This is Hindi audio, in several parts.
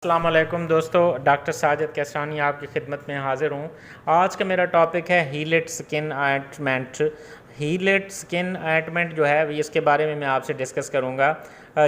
अस्सलाम वालेकुम दोस्तों, डॉक्टर साजिद कैसानी आपकी खिदमत में हाज़िर हूँ। आज का मेरा टॉपिक है हीलेट स्किन ऑइंटमेंट। हीलेट स्किन ऑइंटमेंट जो है इसके बारे में मैं आपसे डिस्कस करूँगा।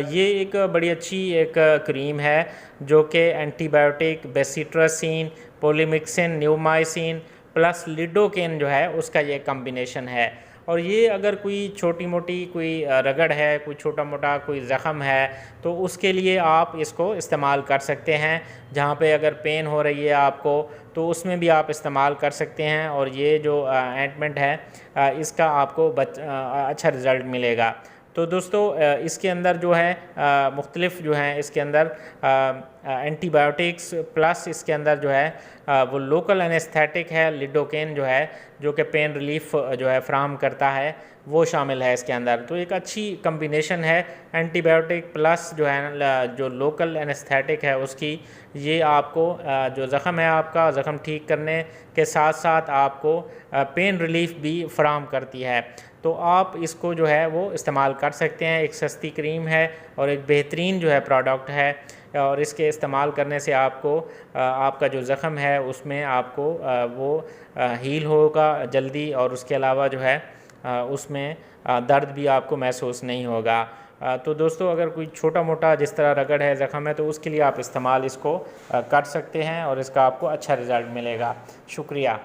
ये एक बड़ी अच्छी एक क्रीम है जो कि antibiotic, bacitracin, पोलीमिक्सिन, neomycin plus lidocaine जो है उसका ये कम्बिनेशन है। और ये अगर कोई छोटी मोटी कोई रगड़ है, कोई छोटा मोटा कोई ज़ख़म है तो उसके लिए आप इसको इस्तेमाल कर सकते हैं। जहाँ पे अगर पेन हो रही है आपको तो उसमें भी आप इस्तेमाल कर सकते हैं। और ये जो ऑइंटमेंट है इसका आपको अच्छा रिज़ल्ट मिलेगा। तो दोस्तों इसके अंदर जो है मुख्तलिफ़ जो हैं इसके अंदर एंटीबायोटिक्स प्लस इसके अंदर जो है वो लोकल एनेस्थेटिक है, लिडोकेन जो है जो कि पेन रिलीफ जो है फ्राहम करता है वो शामिल है इसके अंदर। तो एक अच्छी कम्बिनेशन है एंटीबायोटिक प्लस जो है जो लोकल एनेस्थेटिक है उसकी। ये आपको जो ज़ख़म है आपका ज़ख़म ठीक करने के साथ साथ आपको पेन रिलीफ भी फ्राहम करती है। तो आप इसको जो है वो इस्तेमाल कर सकते हैं। एक सस्ती क्रीम है और एक बेहतरीन जो है प्रोडक्ट है। और इसके इस्तेमाल करने से आपको आपका जो ज़ख़म है उसमें आपको वो हील होगा जल्दी। और उसके अलावा जो है उसमें दर्द भी आपको महसूस नहीं होगा। तो दोस्तों अगर कोई छोटा मोटा जिस तरह रगड़ है, ज़ख़म है, तो उसके लिए आप इस्तेमाल इसको कर सकते हैं और इसका आपको अच्छा रिज़ल्ट मिलेगा। शुक्रिया।